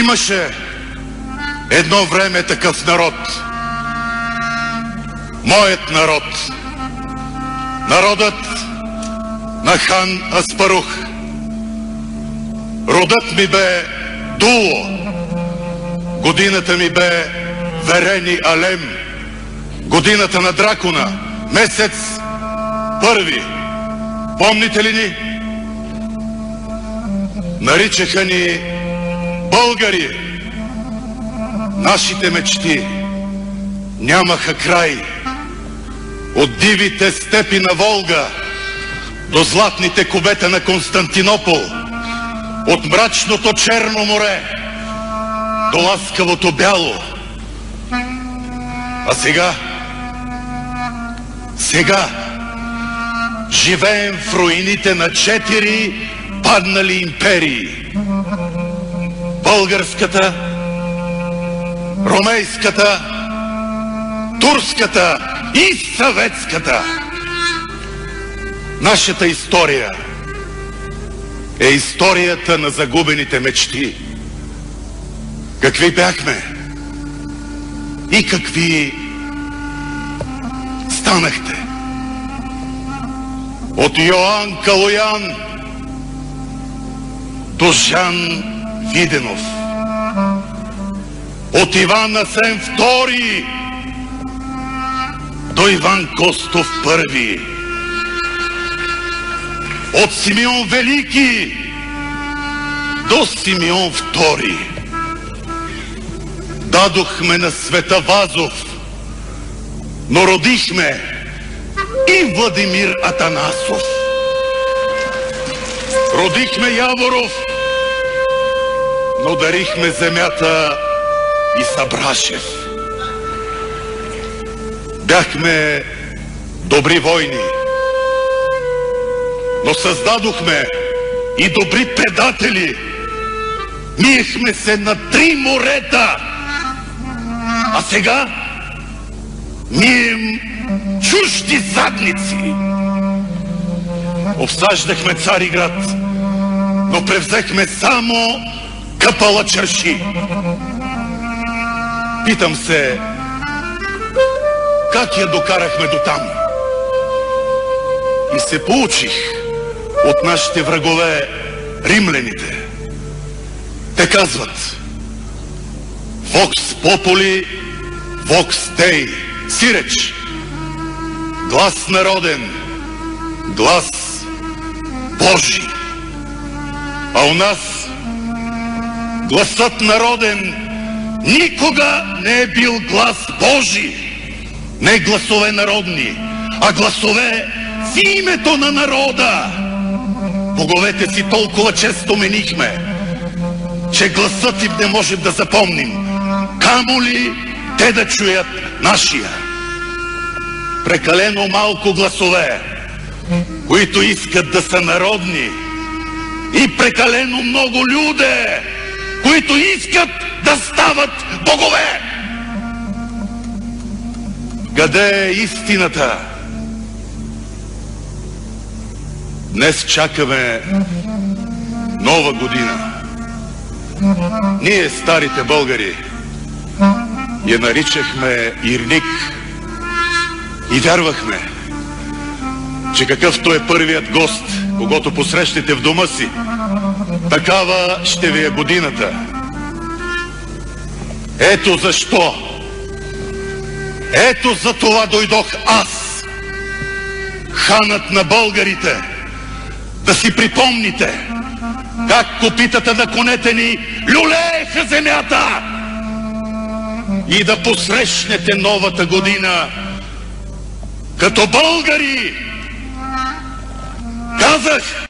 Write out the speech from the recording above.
Имаше едно време такъв народ. Моят народ. Народът на хан Аспарух. Родът ми бе Дуло. Годината ми бе Верени Алем. Годината на дракона. Месец първи. Помните ли ни? Наричаха ни българи. Нашите мечти нямаха край. От дивите степи на Волга до златните кубета на Константинопол, от мрачното Черно море до ласкавото бяло. А сега живеем в руините на 4 паднали империи. Българската, ромейската, турската и съветската. Нашата история е историята на загубените мечти. Какви бяхме и какви станахте. От Йоан Калоян до Жан Виденов. От Иван Асен II до Иван Костов I. От Симеон Велики до Симеон II. Дадохме на света Вазов, но родихме и Владимир Атанасов. Родихме Яворов, но дарихме земята и Сабрашев. Бяхме добри войни, но създадохме и добри предатели. Миехме се на 3 морета, а сега мием чужди задници. Обсаждахме Цариград, но превзехме само Капалачарши. Питам се, как я докарахме до там? И се поучих от нашите врагове, римляните. Те казват: Vox populi, vox Dei. Сиреч, глас народен, глас Божий. А у нас гласът народен никога не е бил глас Божий. Не гласове народни, а гласове в името на народа. Боговете си толкова често менихме, че гласът им не можем да запомним. Камо ли те да чуят нашия? Прекалено малко гласове, които искат да са народни, и прекалено много люде, които искат да стават богове. Къде е истината? Днес чакаме нова година. Ние, старите българи, я наричахме Ирник и вярвахме, че какъвто е първият гост, когато посрещнете в дома си, такава ще ви е годината. Ето защо. Ето за това дойдох аз, ханът на българите, да си припомните как копитата на конете ни люлееха земята и да посрещнете новата година като българи. Казах,